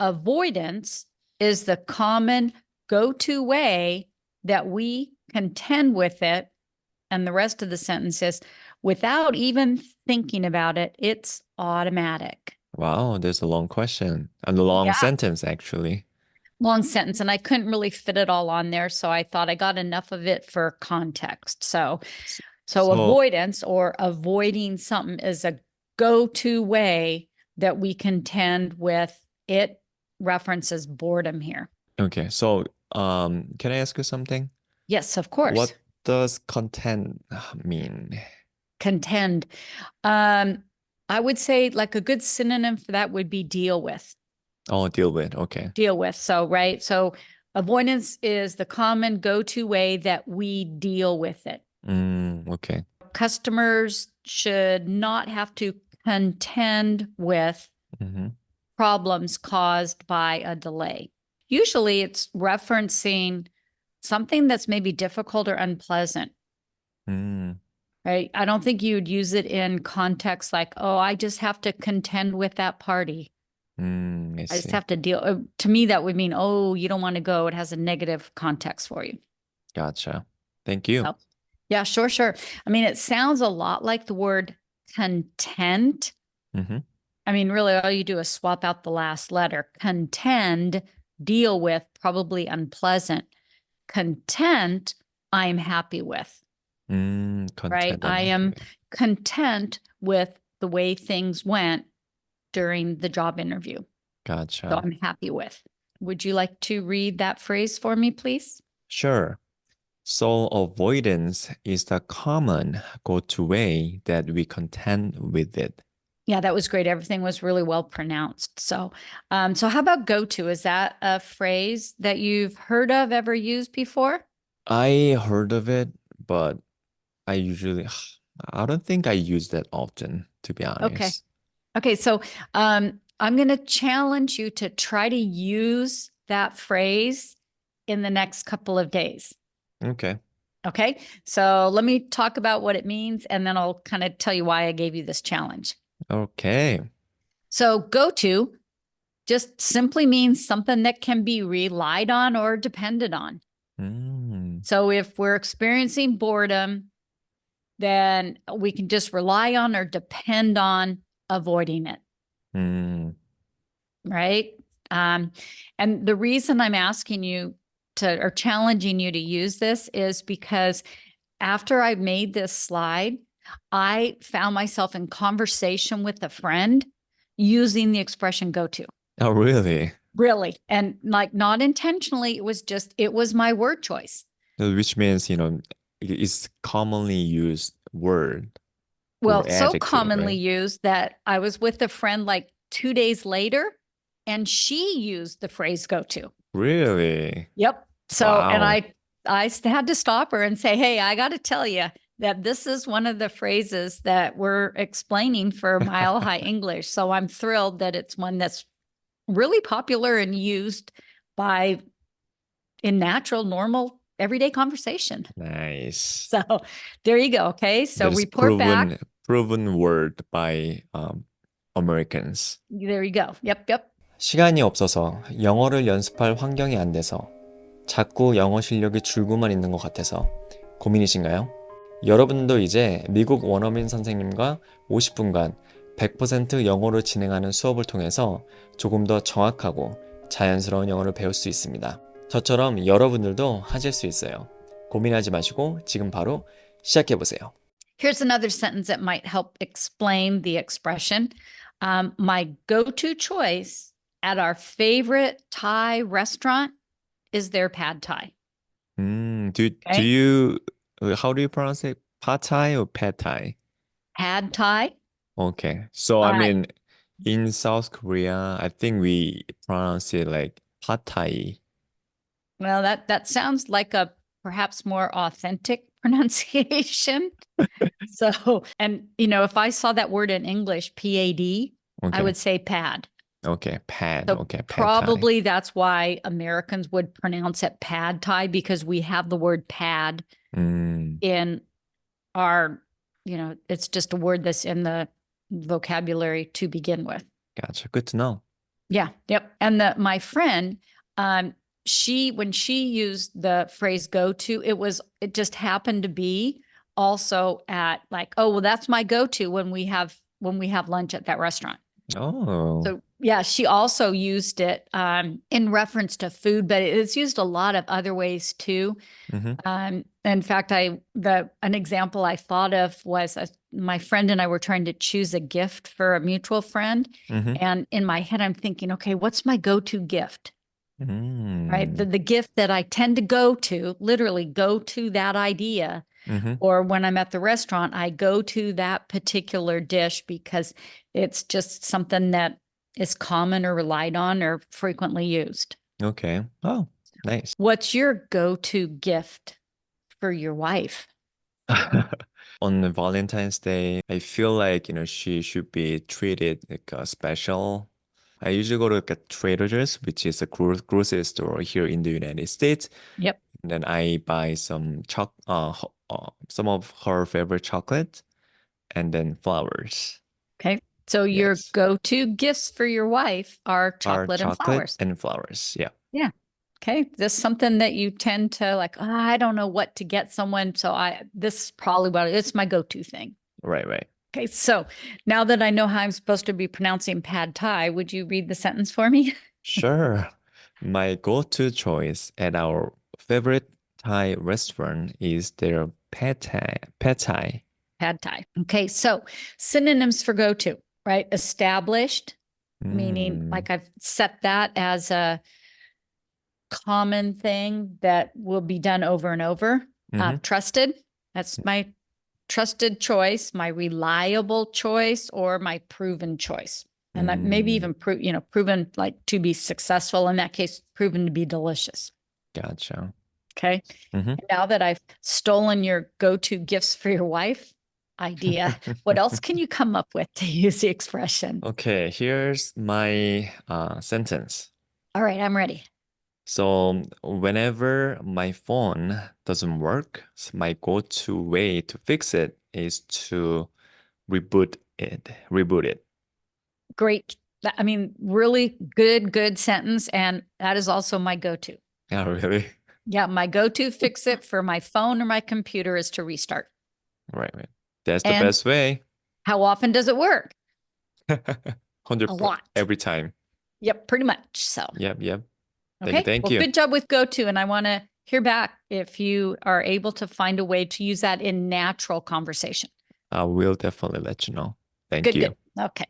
avoidance is the common go-to way that we contend with it. And the rest of the sentence is, without even thinking about it, it's automatic. Wow, there's a long question and a long Yeah. sentence, actually. Long sentence, and I couldn't really fit it all on there. So I thought I got enough of it for context. S- So So, avoidance or avoiding something is a go-to way that we contend with. It references boredom here. okay. So, can I ask you something? Yes, of course. What does content mean? Contend. Um, I would say like a good synonym for that would be deal with. Oh, deal with. Okay. Deal with. So, right. So avoidance is the common go-to way that we deal with it. Okay. Customers should not have to contend with Mm-hmm. problems caused by a delay. Usually it's referencing something that's maybe difficult or unpleasant, Mm, right? I don't think you'd use it in context like, oh, I just have to contend with that party. I I just see. have to deal. To me, that would mean, oh, you don't want to go. It has a negative context for you. Gotcha. Thank you. So, yeah, sure, sure. I mean, it sounds a lot like the word content. Mm-hmm. I mean, really, all you do is swap out the last letter. Contend, deal with, probably unpleasant. Content, I'm happy with, right? Content I I'm happy am with. content with the way things went during the job interview. So Gotcha. I'm happy with. Would you like to read that phrase for me, please? Sure. So avoidance is the common go-to way that we contend with it. Yeah, that was great. Everything was really well pronounced. So how about go to? Is that a phrase that you've heard of, ever used before? I heard of it, but I usually, I don't think I use that often, to be Okay. honest. Okay. So I'm going to challenge you to try to use that phrase in the next couple of days. Okay. Okay. So let me talk about what it means, and then I'll kind of tell you why I gave you this challenge. Okay. So go to just simply means something that can be relied on or depended on. Mm, So if we're experiencing boredom, then we can just rely on or depend on avoiding it, mm, right? Um, and the reason I'm asking you to or challenging you to use this is because after I made this slide, I found myself in conversation with a friend using the expression go to. oh, really? Really. And like not intentionally, it was my word choice. Which means, it's commonly used word or Well, so adjective, commonly right? used that I was with a friend like 2 days later and she used the phrase go to. Really? Yep. So, and Wow. I had to stop her and say, hey, I got to tell you that this is one of the phrases that we're explaining for Mile High English. So I'm thrilled that it's one that's really popular and used by in natural, normal, everyday conversation. Nice. So there you go. Okay. So That is report back. proven word by Americans. There you go. Yep. Yep. 시간이 없어서 영어를 연습할 환경이 안 돼서 자꾸 영어 실력이 줄고만 있는 것 같아서 고민이신가요? 여러분도 이제 미국 원어민 선생님과 50분간 100% 영어로 진행하는 수업을 통해서 조금 더 정확하고 자연스러운 영어를 배울 수 있습니다. 저처럼 여러분들도 하실 수 있어요. 고민하지 마시고 지금 바로 시작해보세요. Here's another sentence that might help explain the expression. My go to choice at our favorite Thai restaurant is their pad Thai. Do Okay. you, how do you pronounce it? Pad Thai or Pad Thai? Pad Thai. Okay. So, I Uh, mean, in South Korea, I think we pronounce it like Pad Thai. well, that sounds like a perhaps more authentic pronunciation. So, and if I saw that word in English, PAD, I Okay. would say pad. Okay. Pad. So Okay. Pad Thai. probably that's why Americans would pronounce it pad Thai because we have the word pad Mm, in our, it's just a word that's in the vocabulary to begin with. gotcha. Good to know. Yeah. Yep. And my friend, when she used the phrase go to, it just happened to be also at like, oh, well, that's my go-to when we have lunch at that restaurant. Oh. So yeah, she also used it in reference to food, but it's used a lot of other ways too. In fact, an example I thought of was my friend and I were trying to choose a gift for a mutual friend. And in my head, I'm thinking, okay, what's my go-to gift? Right. The gift that I tend to go to, literally go to that idea. Or when I'm at the restaurant, I go to that particular dish because it's just something that is common or relied on or frequently used. Okay. Oh, nice. What's your go-to gift for your wife? On Valentine's Day, I feel like, she should be treated like a special. I usually go to like a Trader Joe's, which is a grocery store here in the United States. Yep. And then I buy some some of her favorite chocolate and then flowers. Okay. So your Yes. go-to gifts for your wife are Are chocolate and chocolate flowers. and flowers. Yeah. Yeah. Okay. This is something that you tend to like, oh, I don't know what to get someone. So this is probably it's my go-to thing. Right, right. Okay. So now that I know how I'm supposed to be pronouncing pad thai, would you read the sentence for me? Sure. My go-to choice at our favorite Thai restaurant is their pad thai. Pad thai. Pad thai. Okay. So synonyms for go-to, right? Established, meaning like I've set that as a common thing that will be done over and over. Trusted, that's my trusted choice, my reliable choice, or my proven choice. And that maybe even proven like to be successful. In that case, proven to be delicious. Gotcha. Okay. Now that I've stolen your go-to gifts for your wife idea, what else can you come up with to use the expression? Okay, here's my sentence. All right, I'm ready. So whenever my phone doesn't work, my go-to way to fix it is to reboot it. Reboot it. Great. I mean, really good sentence. And that is also my go-to. Oh, really? Yeah, my go-to fix it for my phone or my computer is to restart. Right, right. That's the And best way. how often does it work? 100 A lot. every time. Yep, pretty much. So, Yep, yep. okay. Thank Well, you. good job with go-to. And I want to hear back if you are able to find a way to use that in natural conversation. I will definitely let you know. Thank Good, you. good. Okay.